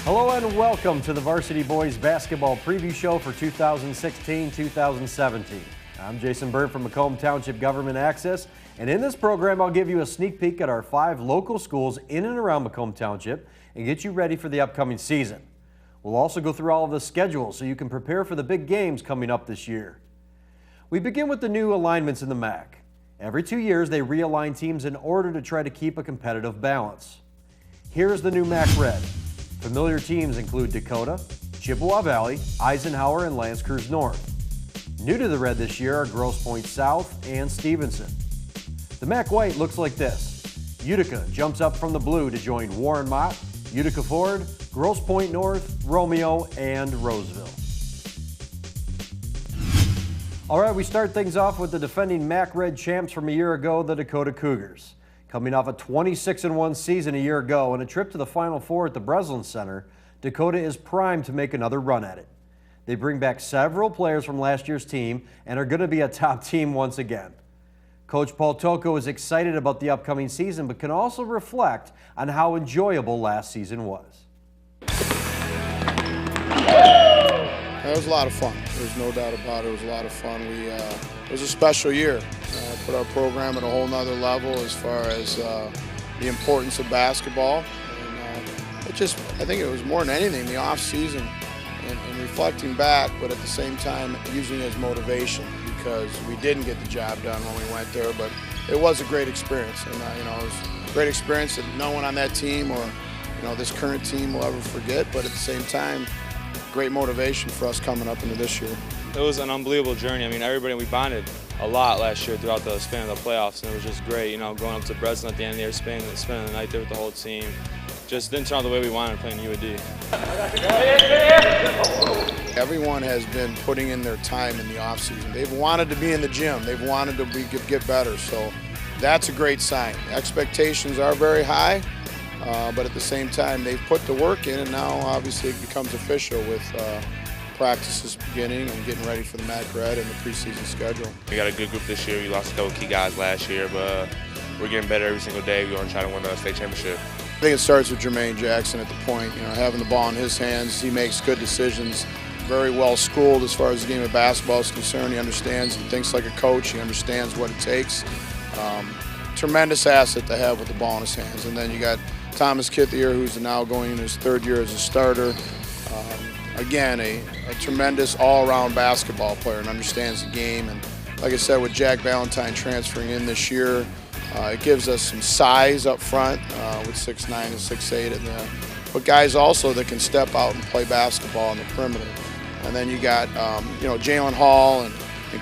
Hello and welcome to the Varsity Boys Basketball Preview Show for 2016-2017. I'm Jason Byrd from Macomb Township Government Access, and in this program I'll give you a sneak peek at our 5 local schools in and around Macomb Township and get you ready for the upcoming season. We'll also go through all of the schedules so you can prepare for the big games coming up this year. We begin with the new alignments in the MAC. Every 2 years they realign teams in order to try to keep a competitive balance. Here's the new MAC Red. Familiar teams include Dakota, Chippewa Valley, Eisenhower, and L'Anse Creuse North. New to the red this year are Grosse Pointe South and Stevenson. The MAC White looks like this. Utica jumps up from the blue to join Warren Mott, Utica Ford, Grosse Pointe North, Romeo, and Roseville. All right, we start things off with the defending MAC Red champs from a year ago, the Dakota Cougars. Coming off a 26-1 season a year ago and a trip to the Final Four at the Breslin Center, Dakota is primed to make another run at it. They bring back several players from last year's team and are going to be a top team once again. Coach Paul Tocco is excited about the upcoming season but can also reflect on how enjoyable last season was. It was a lot of fun. There's no doubt about it. It was a lot of fun. It was a special year. Put our program at a whole nother level as far as the importance of basketball. And I think it was more than anything the off season and reflecting back, but at the same time using it as motivation because we didn't get the job done when we went there. But it was a great experience, and it was a great experience that no one on that team or this current team will ever forget. But at the same time, great motivation for us coming up into this year. It was an unbelievable journey. I mean, we bonded a lot last year throughout the span of the playoffs, and it was just great, going up to Breslin at the end of the year, spending the night there with the whole team. Just didn't turn out the way we wanted playing UAD. Everyone has been putting in their time in the offseason. They've wanted to be in the gym. They've wanted to get better, so that's a great sign. Expectations are very high. But at the same time, they've put the work in, and now obviously it becomes official with practices beginning and getting ready for the MAC Red and the preseason schedule. We got a good group this year. We lost a couple key guys last year, but we're getting better every single day. We're going to try to win the state championship. I think it starts with Jermaine Jackson at the point, having the ball in his hands. He makes good decisions, very well schooled as far as the game of basketball is concerned. He understands and thinks like a coach. He understands what it takes. Tremendous asset to have with the ball in his hands. And then you got Thomas Kithier, who's now going in his 3rd year as a starter. Again, a tremendous all-around basketball player and understands the game. And like I said, with Jack Valentine transferring in this year, it gives us some size up front with 6'9" and 6'8", but guys also that can step out and play basketball on the perimeter. And then you got Jalen Hall and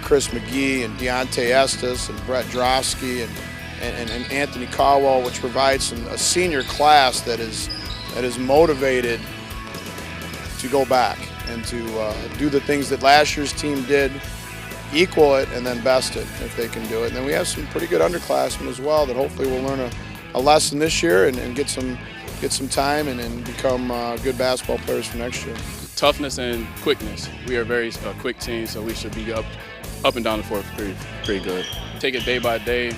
Chris McGee and Deontay Estes and Brett Drofsky and Anthony Caldwell, which provides a senior class that is motivated to go back and to do the things that last year's team did, equal it, and then best it if they can do it. And then we have some pretty good underclassmen as well that hopefully will learn a lesson this year and get some time and become good basketball players for next year. Toughness and quickness. We are a very quick team, so we should be up and down the court pretty good. Take it day by day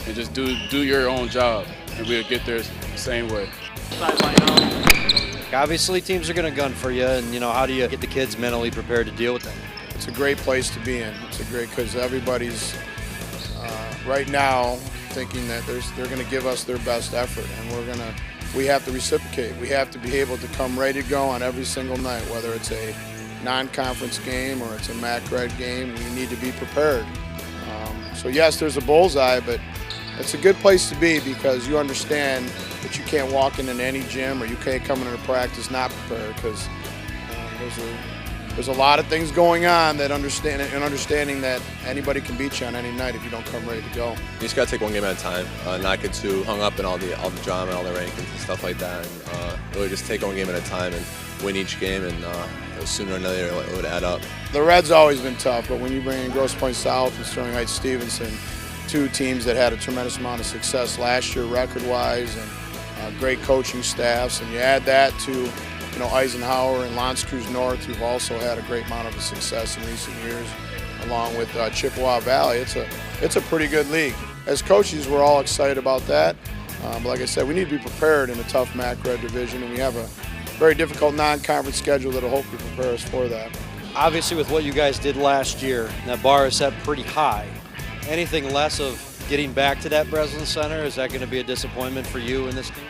and just do your own job, and we'll get there the same way. Obviously, teams are going to gun for you, and how do you get the kids mentally prepared to deal with that? It's a great place to be in. It's because everybody's right now thinking that they're going to give us their best effort, and we have to reciprocate. We have to be able to come ready to go on every single night, whether it's a non-conference game or it's a MAC Red game. We need to be prepared. So yes, there's a bullseye, but it's a good place to be because you understand that you can't walk into any gym or you can't come into practice not prepared because there's a lot of things going on that understanding that anybody can beat you on any night if you don't come ready to go. You just got to take one game at a time, not get too hung up in all the drama and all the rankings and stuff like that, and really just take one game at a time and win each game, and sooner or later it would add up. The Red's always been tough, but when you bring in Grosse Pointe South and Sterling Heights Stevenson, 2 teams that had a tremendous amount of success last year record-wise and great coaching staffs, and you add that to Eisenhower and L'Anse Creuse North, who've also had a great amount of success in recent years, along with Chippewa Valley. It's a pretty good league. As coaches, we're all excited about that. But like I said, we need to be prepared in a tough MAC Red division, and we have very difficult non-conference schedule that'll hopefully prepare us for that. Obviously, with what you guys did last year, that bar is set pretty high. Anything less of getting back to that Breslin Center, is that going to be a disappointment for you in this team?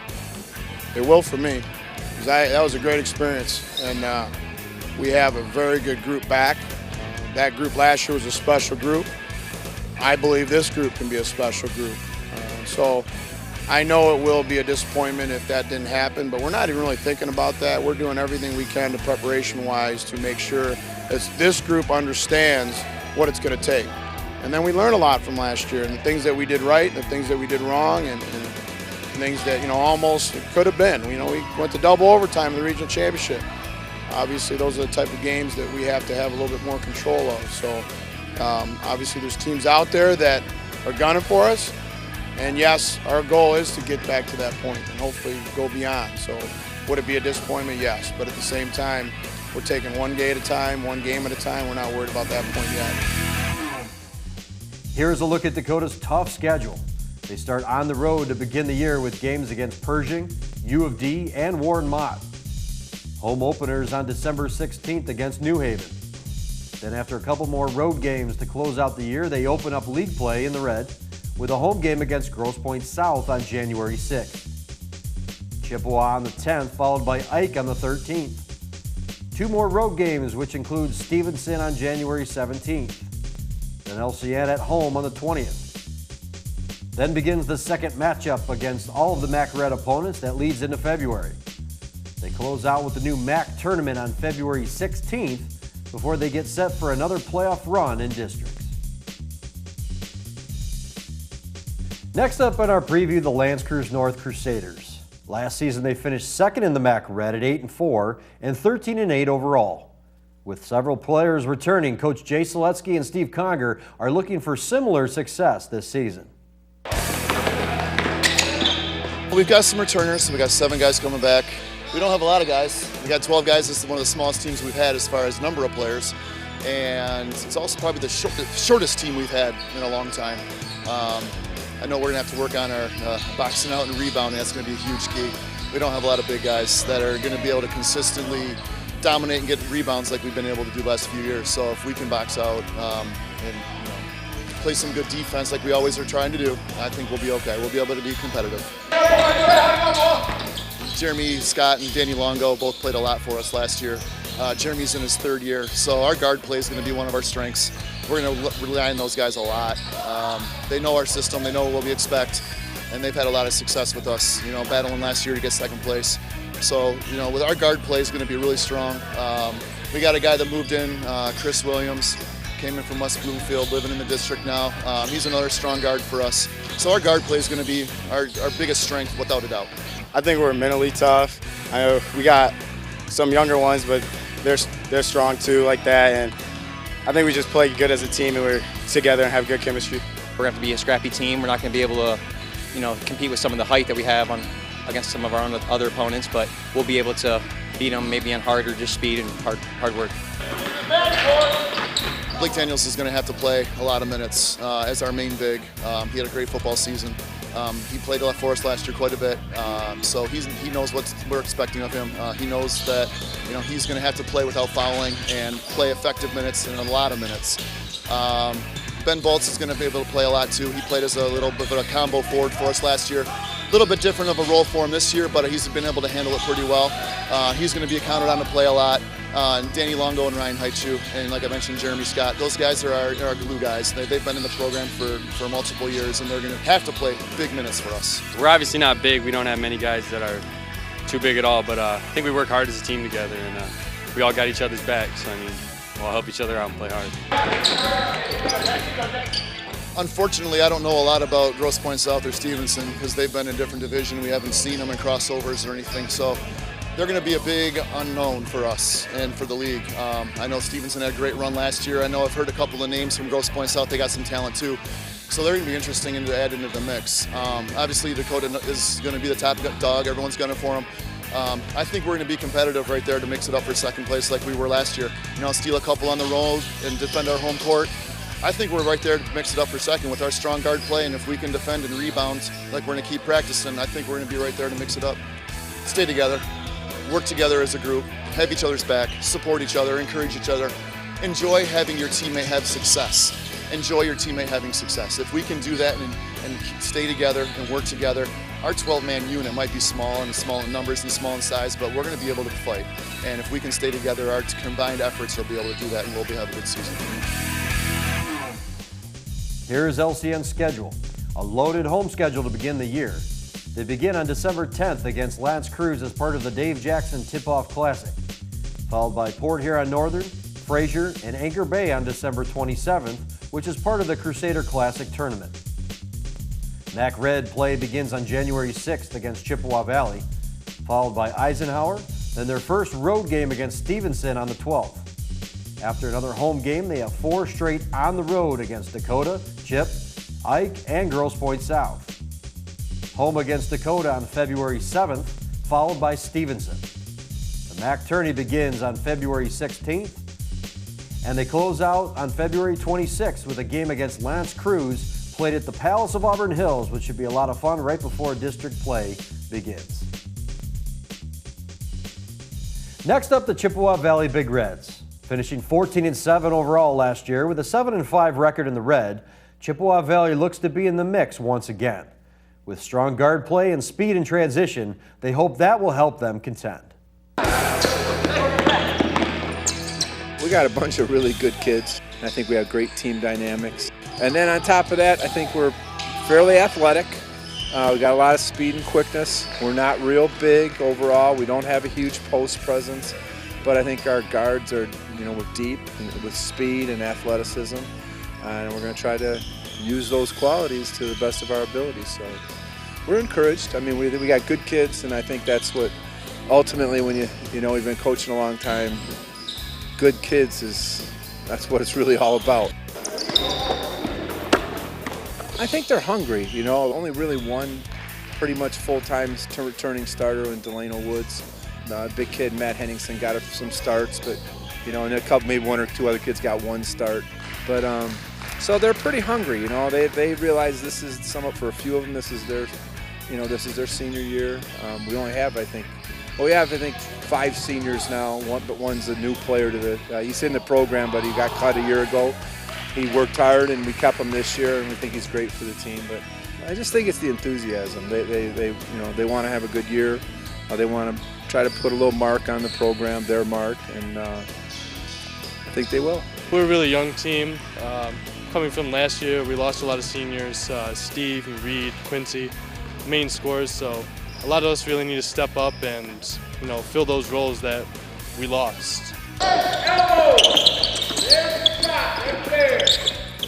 It will for me, because that was a great experience, and we have a very good group back. That group last year was a special group. I believe this group can be a special group. So I know it will be a disappointment if that didn't happen, but we're not even really thinking about that. We're doing everything we can to preparation-wise to make sure that this group understands what it's going to take. And then we learn a lot from last year, and the things that we did right, and the things that we did wrong, and things that, almost it could have been. We went to double overtime in the regional championship. Obviously, those are the type of games that we have to have a little bit more control of. So obviously there's teams out there that are gunning for us. And yes, our goal is to get back to that point and hopefully go beyond. So would it be a disappointment? Yes. But at the same time, we're taking one day at a time, one game at a time. We're not worried about that point yet. Here's a look at Dakota's tough schedule. They start on the road to begin the year with games against Pershing, U of D, and Warren Mott. Home openers on December 16th against New Haven. Then after a couple more road games to close out the year, they open up league play in the red with a home game against Grosse Pointe South on January 6th. Chippewa on the 10th, followed by Ike on the 13th. Two more road games, which include Stevenson on January 17th. Then LCN at home on the 20th. Then begins the second matchup against all of the MAC Red opponents that leads into February. They close out with the new MAC tournament on February 16th before they get set for another playoff run in districts. Next up in our preview, the L'Anse Creuse North Crusaders. Last season they finished second in the MAC Red at 8-4 and 13-8 overall. With several players returning, Coach Jay Seletsky and Steve Conger are looking for similar success this season. We've got some returners. We got 7 guys coming back. We don't have a lot of guys. We got 12 guys. This is one of the smallest teams we've had as far as number of players. And it's also probably the shortest team we've had in a long time. I know we're going to have to work on our boxing out and rebounding. That's going to be a huge key. We don't have a lot of big guys that are going to be able to consistently dominate and get rebounds like we've been able to do the last few years. So if we can box out and play some good defense like we always are trying to do, I think we'll be okay. We'll be able to be competitive. Jeremy Scott and Danny Longo both played a lot for us last year. Jeremy's in his 3rd year, so our guard play is going to be one of our strengths. We're going to rely on those guys a lot. They know our system, they know what we expect, and they've had a lot of success with us, battling last year to get 2nd place. So, with our guard play is going to be really strong. We got a guy that moved in, Chris Williams, came in from West Bloomfield, living in the district now. He's another strong guard for us. So our guard play is going to be our biggest strength, without a doubt. I think we're mentally tough. I know we got some younger ones, but they're strong too, like that. And I think we just play good as a team, and we're together and have good chemistry. We're going to have to be a scrappy team. We're not going to be able to, compete with some of the height that we have against some of our other opponents, but we'll be able to beat them maybe on hard or just speed and hard work. Blake Daniels is going to have to play a lot of minutes as our main big. He had a great football season. He played for us last year quite a bit, so he knows what we're expecting of him. He knows that he's going to have to play without fouling and play effective minutes and a lot of minutes. Ben Boltz is going to be able to play a lot too. He played as a little bit of a combo forward for us last year. A little bit different of a role for him this year, but he's been able to handle it pretty well. He's going to be counted on to play a lot. And Danny Longo and Ryan Haichu, and like I mentioned, Jeremy Scott. Those guys are our glue guys. They've been in the program for multiple years, and they're going to have to play big minutes for us. We're obviously not big. We don't have many guys that are too big at all, but I think we work hard as a team together, and we all got each other's back. So, we'll help each other out and play hard. Unfortunately, I don't know a lot about Grosse Pointe South or Stevenson because they've been in a different division. We haven't seen them in crossovers or anything, so they're going to be a big unknown for us and for the league. I know Stevenson had a great run last year. I know I've heard a couple of names from Grosse Pointe South. They got some talent too, so they're going to be interesting to add into the mix. Obviously, Dakota is going to be the top dog. Everyone's gunning for him. I think we're going to be competitive right there to mix it up for 2nd place like we were last year. Steal a couple on the road and defend our home court. I think we're right there to mix it up for 2nd with our strong guard play, and if we can defend and rebound like we're going to keep practicing, I think we're going to be right there to mix it up. Stay together. work together as a group, have each other's back, support each other, encourage each other. Enjoy having your teammate have success. Enjoy your teammate having success. If we can do that and stay together and work together, our 12-man unit might be small in numbers and small in size, but we're going to be able to fight. And if we can stay together, our combined efforts will be able to do that, and we'll have a good season. Here's LCN's schedule. A loaded home schedule to begin the year. They begin on December 10th against L'Anse Creuse as part of the Dave Jackson Tip-Off Classic, followed by Port Huron Northern, Fraser, and Anchor Bay on December 27th, which is part of the Crusader Classic tournament. Mac Red play begins on January 6th against Chippewa Valley, followed by Eisenhower, then their first road game against Stevenson on the 12th. After another home game, they have 4 straight on the road against Dakota, Chip, Ike, and Grosse Pointe South. Home against Dakota on February 7th, followed by Stevenson. The MAC tourney begins on February 16th, and they close out on February 26th with a game against L'Anse Creuse played at the Palace of Auburn Hills, which should be a lot of fun right before district play begins. Next up, the Chippewa Valley Big Reds. Finishing 14-7 overall last year with a 7-5 record in the red, Chippewa Valley looks to be in the mix once again. With strong guard play and speed in transition, they hope that will help them contend. We got a bunch of really good kids. I think we have great team dynamics. And then on top of that, I think we're fairly athletic. We got a lot of speed and quickness. We're not real big overall. We don't have a huge post presence, but I think our guards are, we're deep with speed and athleticism, and we're going to try to use those qualities to the best of our abilities. So we're encouraged. I mean, we got good kids, and I think that's what ultimately, when we've been coaching a long time, good kids that's what it's really all about. I think they're hungry, only really one pretty much full-time returning starter in Delano Woods. Big kid, Matt Henningsen, got some starts, but, and a couple, maybe 1 or 2 other kids got 1 start. But, so they're pretty hungry, they realize this is for a few of them, this is their senior year. We only have, I think 5 seniors now, but one's a new player to the, he's in the program, but he got cut a year ago. He worked hard, and we kept him this year, and we think he's great for the team. But I just think it's the enthusiasm. They want to have a good year. They want to try to put a little mark on the program, their mark, and I think they will. We're a really young team. Coming from last year, we lost a lot of seniors, Steve and Reed, Quincy, main scorers. So a lot of us really need to step up and fill those roles that we lost.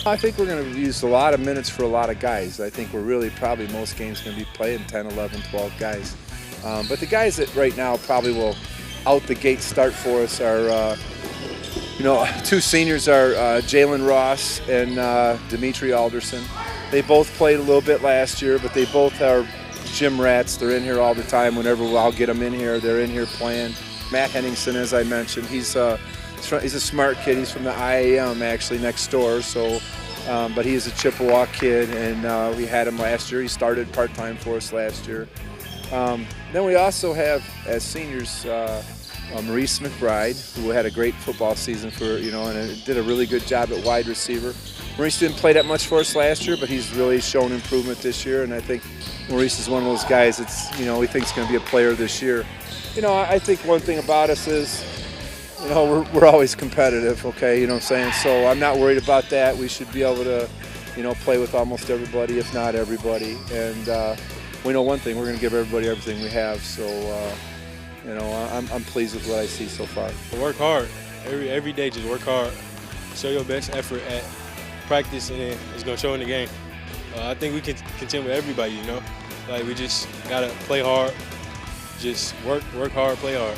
I think we're going to use a lot of minutes for a lot of guys. I think we're really probably most games going to be playing 10, 11, 12 guys. But the guys that right now probably will out the gate start for us are, 2 seniors are Jalen Ross and Dimitri Alderson. They both played a little bit last year, but they both are gym rats. They're in here all the time. Whenever I'll get them in here, they're in here playing. Matt Henningsen, as I mentioned, he's a smart kid. He's from the IAM actually next door. So, but he's a Chippewa kid, and we had him last year. He started part-time for us last year. Then we also have, as seniors, Maurice McBride, who had a great football season and did a really good job at wide receiver. Maurice didn't play that much for us last year, but he's really shown improvement this year, and I think Maurice is one of those guys that's, we think is going to be a player this year. I think one thing about us is, we're always competitive, okay, you know what I'm saying? So I'm not worried about that. We should be able to, play with almost everybody, if not everybody. And we know one thing, we're going to give everybody everything we have. So, I'm pleased with what I see so far. Work hard. Every day, just work hard. Show your best effort at practice, and it's going to show in the game. I think we can contend with everybody, Like, we just got to play hard. Just work hard, play hard.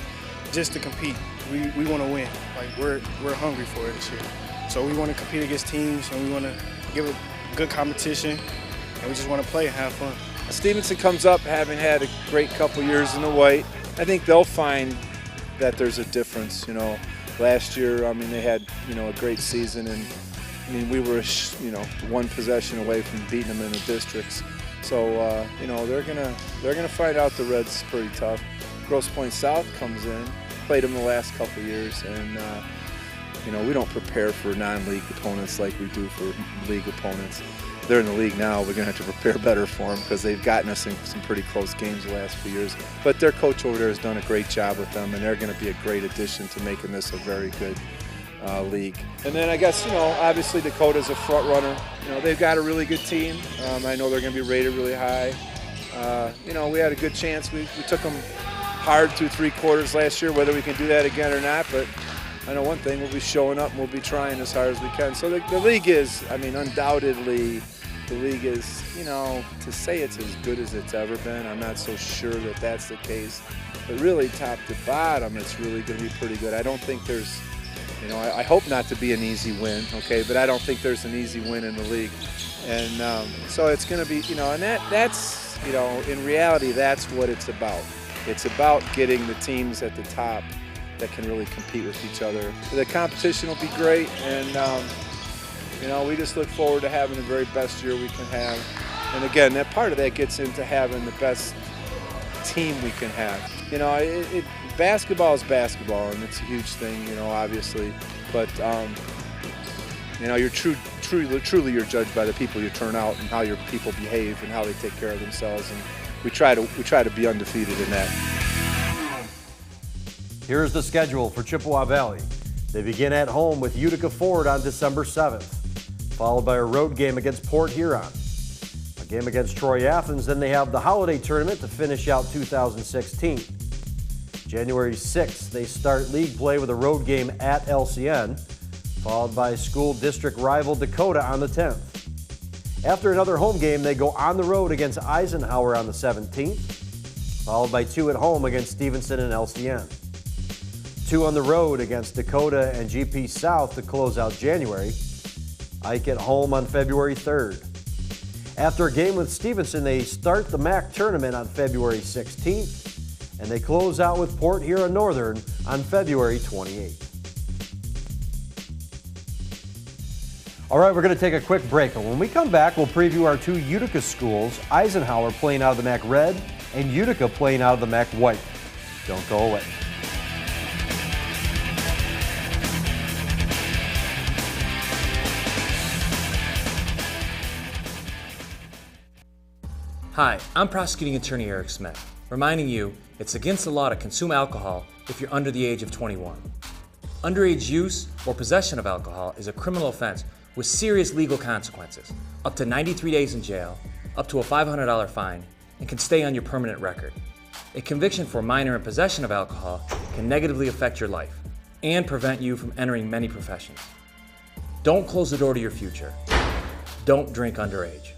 Just to compete. We want to win. Like, we're hungry for it this year. So we want to compete against teams, and we want to give it good competition, and we just want to play and have fun. Stevenson comes up having had a great couple years in the white. I think they'll find that there's a difference. Last year, they had a great season, and we were 1 possession away from beating them in the districts. So they're gonna find out the Reds pretty tough. Grosse Pointe South comes in, played them the last couple of years, and we don't prepare for non-league opponents like we do for league opponents. They're in the league now. We're going to have to prepare better for them because they've gotten us in some pretty close games the last few years. But their coach over there has done a great job with them, and they're going to be a great addition to making this a very good league. And then I guess, obviously Dakota's a front runner. They've got a really good team. I know they're going to be rated really high. We had a good chance. We took them hard through 3 quarters last year, whether we can do that again or not. But I know one thing, we'll be showing up and we'll be trying as hard as we can. So the league is, undoubtedly, the league is, to say it's as good as it's ever been, I'm not so sure that that's the case. But really, top to bottom, it's really going to be pretty good. I don't think there's, I hope not to be an easy win, okay, but I don't think there's an easy win in the league. And so it's going to be, and that's, in reality, that's what it's about. It's about getting the teams at the top that can really compete with each other. The competition will be great, and we just look forward to having the very best year we can have. And again, that part of that gets into having the best team we can have. Basketball is basketball, and it's a huge thing, obviously. But you're truly you're judged by the people you turn out and how your people behave and how they take care of themselves. And we try to be undefeated in that. Here's the schedule for Chippewa Valley. They begin at home with Utica Ford on December 7th, followed by a road game against Port Huron, a game against Troy Athens, then they have the holiday tournament to finish out 2016. January 6th, they start league play with a road game at LCN, followed by school district rival Dakota on the 10th. After another home game, they go on the road against Eisenhower on the 17th, followed by 2 at home against Stevenson and LCN. 2 on the road against Dakota and GP South to close out January. Ike at home on February 3rd. After a game with Stevenson, they start the MAC tournament on February 16th, and they close out with Port Huron Northern on February 28th. All right, we're going to take a quick break, and when we come back, we'll preview our 2 Utica schools, Eisenhower playing out of the MAC Red and Utica playing out of the MAC White. Don't go away. Hi, I'm Prosecuting Attorney Eric Smith, reminding you it's against the law to consume alcohol if you're under the age of 21. Underage use or possession of alcohol is a criminal offense with serious legal consequences, up to 93 days in jail, up to a $500 fine, and can stay on your permanent record. A conviction for minor in possession of alcohol can negatively affect your life and prevent you from entering many professions. Don't close the door to your future. Don't drink underage.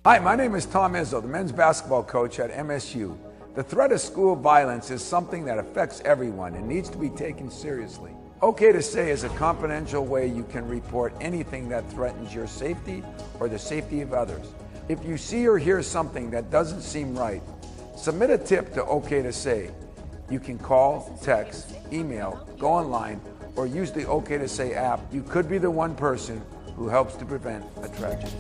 Hi, my name is Tom Izzo, the men's basketball coach at MSU. The threat of school violence is something that affects everyone and needs to be taken seriously. Okay to Say is a confidential way you can report anything that threatens your safety or the safety of others. If you see or hear something that doesn't seem right, submit a tip to OK to Say. You can call, text, email, go online, or use the OK to Say app. You could be the one person who helps to prevent a tragedy.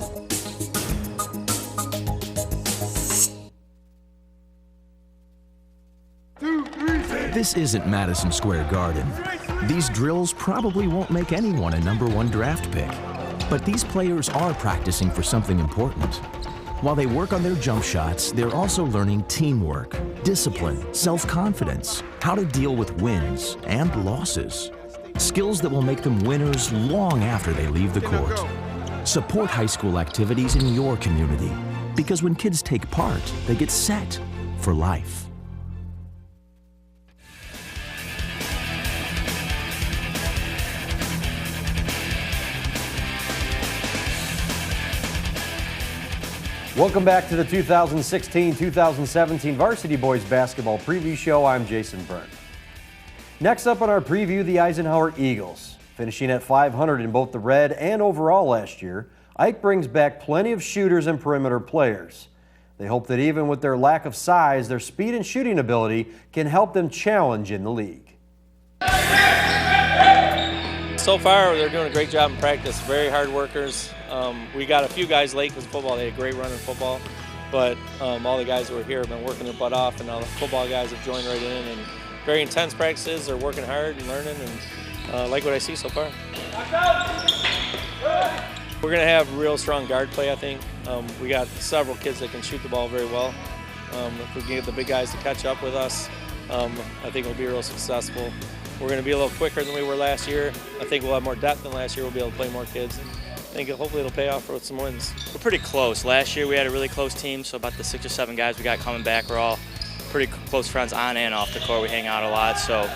This isn't Madison Square Garden. These drills probably won't make anyone a #1 draft pick. But these players are practicing for something important. While they work on their jump shots, they're also learning teamwork, discipline, self-confidence, how to deal with wins and losses. Skills that will make them winners long after they leave the court. Support high school activities in your community, because when kids take part, they get set for life. Welcome back to the 2016-2017 Varsity Boys Basketball Preview Show. I'm Jason Byrne. Next up on our preview, the Eisenhower Eagles. Finishing at 500 in both the red and overall last year, Ike brings back plenty of shooters and perimeter players. They hope that even with their lack of size, their speed and shooting ability can help them challenge in the league. So far, they're doing a great job in practice. Very hard workers. We got a few guys late because of football. They had a great run in football. but all the guys who are here have been working their butt off, and all the football guys have joined right in, and very intense practices. They're working hard and learning, and like what I see so far. We're going to have real strong guard play, I think. We got several kids that can shoot the ball very well. If we can get the big guys to catch up with us, I think we'll be real successful. We're going to be a little quicker than we were last year. I think we'll have more depth than last year. We'll be able to play more kids. I think hopefully it'll pay off with some wins. We're pretty close. Last year we had a really close team, so about the 6 or 7 guys we got coming back, we're all pretty close friends on and off the court. We hang out a lot, so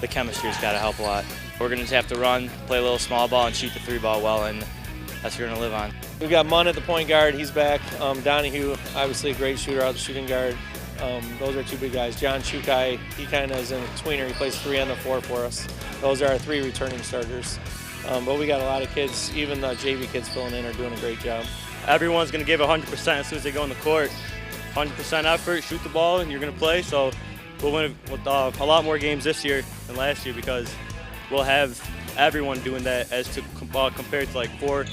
the chemistry's got to help a lot. We're going to have to run, play a little small ball, and shoot the 3-ball well, and that's what we're going to live on. We've got Munn at the point guard. He's back. Donahue, obviously a great shooter out the shooting guard. Those are 2 big guys. John Chukai, he kind of is in a tweener. He plays 3 on the 4 for us. Those are our 3 returning starters. But we got a lot of kids, even the JV kids filling in are doing a great job. Everyone's going to give 100% as soon as they go on the court. 100% effort, shoot the ball, and you're going to play. So we'll win with a lot more games this year than last year because we'll have everyone doing that as to compared to like 4,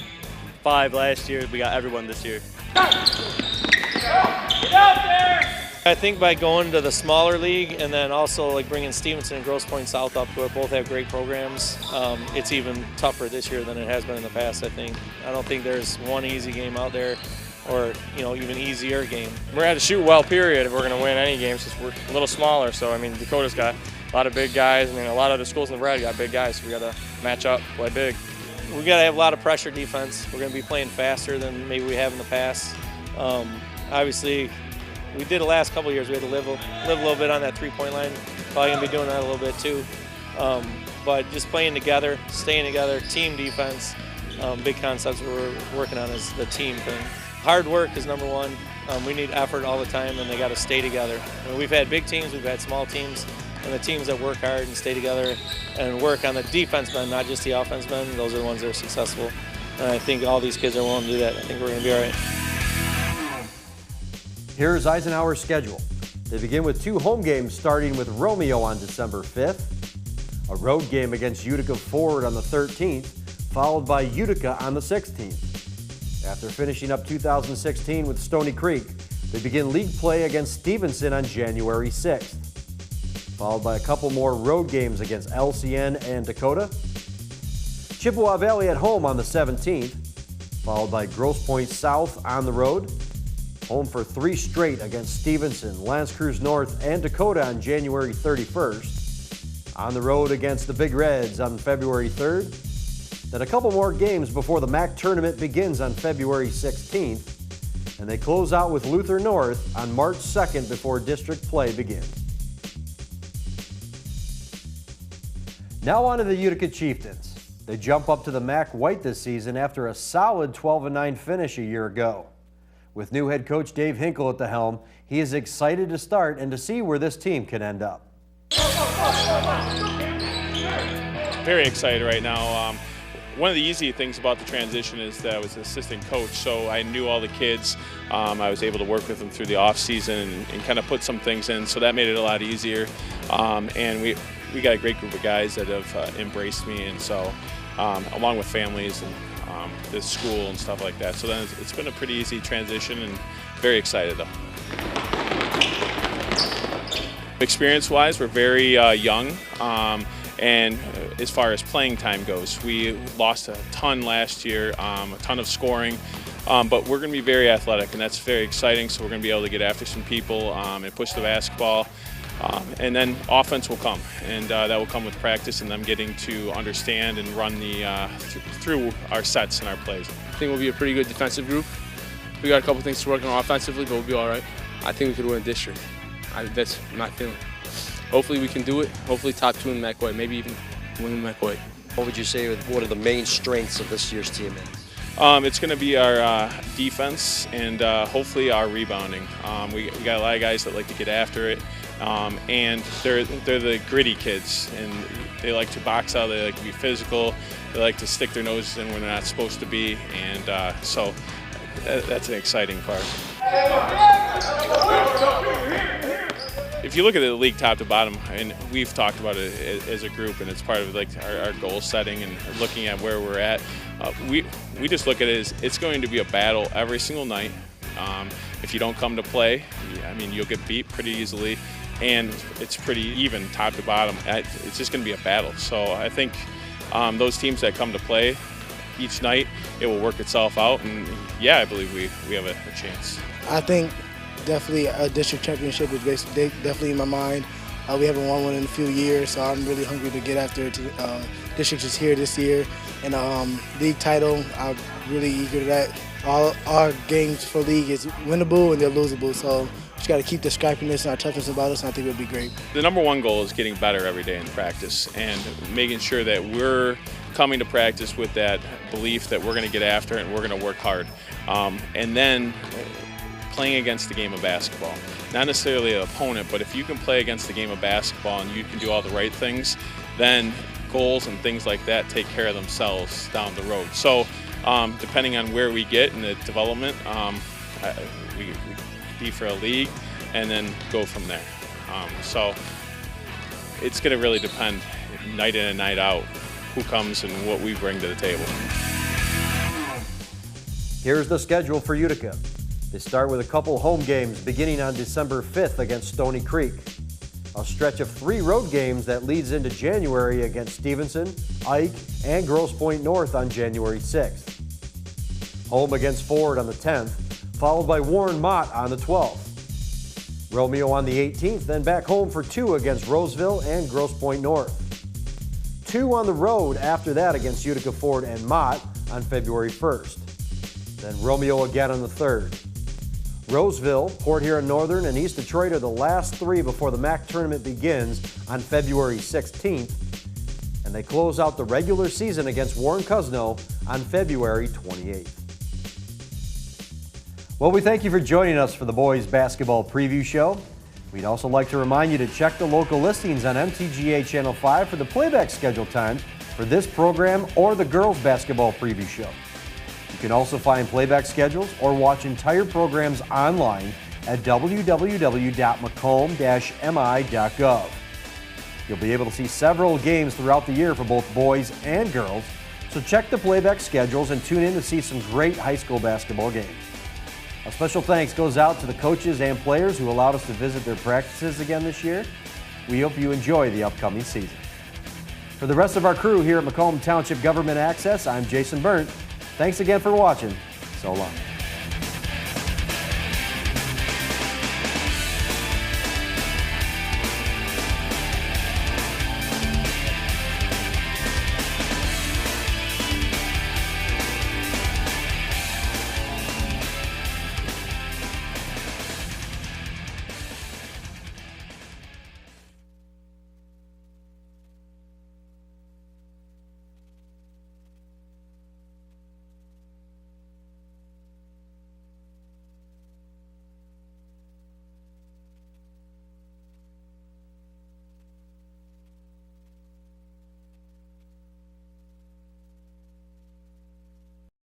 5 last year. We got everyone this year. Get out there! I think by going to the smaller league and then also like bringing Stevenson and Grosse Pointe South up, who both have great programs, it's even tougher this year than it has been in the past, I think. I don't think there's one easy game out there or, even easier game. We're going to have to shoot well, period, if we're going to win any games because we're a little smaller. So, Dakota's got a lot of big guys. A lot of the schools in the red got big guys, so we got to match up, play big. We got to have a lot of pressure defense. We're going to be playing faster than maybe we have in the past. Obviously, we did the last couple of years. We had to live a little bit on that 3-point line. Probably going to be doing that a little bit too. But just playing together, staying together, team defense, big concepts we're working on is the team thing. Hard work is number one. We need effort all the time, and they got to stay together. We've had big teams, we've had small teams, and the teams that work hard and stay together and work on the defense men, not just the offense men, those are the ones that are successful. And I think all these kids are willing to do that. I think we're going to be all right. Here's Eisenhower's schedule. They begin with 2 home games, starting with Romeo on December 5th, a road game against Utica Forward on the 13th, followed by Utica on the 16th. After finishing up 2016 with Stony Creek, they begin league play against Stevenson on January 6th, followed by a couple more road games against LCN and Dakota. Chippewa Valley at home on the 17th, followed by Grosse Pointe South on the road. Home for 3 straight against Stevenson, L'Anse Creuse North, and Dakota on January 31st. On the road against the Big Reds on February 3rd. Then a couple more games before the MAC tournament begins on February 16th. And they close out with Luther North on March 2nd before district play begins. Now on to the Utica Chieftains. They jump up to the MAC white this season after a solid 12-9 finish a year ago. With new head coach Dave Hinkle at the helm, he is excited to start and to see where this team can end up. Very excited right now. One of the easy things about the transition is that I was an assistant coach, so I knew all the kids. I was able to work with them through the off season and kind of put some things in, so that made it a lot easier. And we got a great group of guys that have embraced me, and so along with families and the school and stuff like that. So then it's been a pretty easy transition and very excited though. Experience-wise, we're very young, and as far as playing time goes, we lost a ton last year, a ton of scoring, but we're going to be very athletic, and that's very exciting, so we're going to be able to get after some people and push the basketball. And then offense will come, and that will come with practice and them getting to understand and run through our sets and our plays. I think we'll be a pretty good defensive group. We got a couple things to work on offensively, but we'll be all right. I think we could win a district. That's my feeling. Hopefully we can do it. Hopefully top 2 in McCoy, maybe even win McCoy. What would you say, what are the main strengths of this year's team? It's going to be our defense and hopefully our rebounding. We got a lot of guys that like to get after it. And they're the gritty kids, and they like to box out, they like to be physical, they like to stick their noses in when they're not supposed to be, and so that's an exciting part. If you look at the league top to bottom, and we've talked about it as a group, and it's part of like our goal setting and looking at where we're at, we just look at it as it's going to be a battle every single night. If you don't come to play, I mean, you'll get beat pretty easily, and it's pretty even top to bottom. It's just going to be a battle. So I think those teams that come to play each night, it will work itself out, and yeah, I believe we have a chance. I think definitely a district championship is definitely in my mind. We haven't won one in a few years, so I'm really hungry to get after it. District is here this year, and league title, I'm really eager to that. All our games for league is winnable and they're losable, so just got to keep the scrappiness and our toughness about us, and I think it'll be great. The number one goal is getting better every day in practice and making sure that we're coming to practice with that belief that we're going to get after it and we're going to work hard. And then playing against the game of basketball. Not necessarily an opponent, but if you can play against the game of basketball and you can do all the right things, then goals and things like that take care of themselves down the road. So depending on where we get in the development, we compete for a league and then go from there. So it's going to really depend night in and night out who comes and what we bring to the table. Here's the schedule for Utica. They start with a couple home games beginning on December 5th against Stony Creek. A stretch of 3 road games that leads into January against Stevenson, Ike, and Grosse Pointe North on January 6th. Home against Ford on the 10th, followed by Warren Mott on the 12th. Romeo on the 18th, then back home for 2 against Roseville and Grosse Pointe North. 2 on the road after that against Utica, Ford, and Mott on February 1st. Then Romeo again on the 3rd. Roseville, Port Huron Northern, and East Detroit are the last 3 before the MAC tournament begins on February 16th. And they close out the regular season against Warren Cousino on February 28th. Well, we thank you for joining us for the boys basketball preview show. We'd also like to remind you to check the local listings on MTGA Channel 5 for the playback schedule times for this program or the girls basketball preview show. You can also find playback schedules or watch entire programs online at www.macomb-mi.gov. You'll be able to see several games throughout the year for both boys and girls, so check the playback schedules and tune in to see some great high school basketball games. A special thanks goes out to the coaches and players who allowed us to visit their practices again this year. We hope you enjoy the upcoming season. For the rest of our crew here at Macomb Township Government Access, I'm Jason Berndt. Thanks again for watching. So long.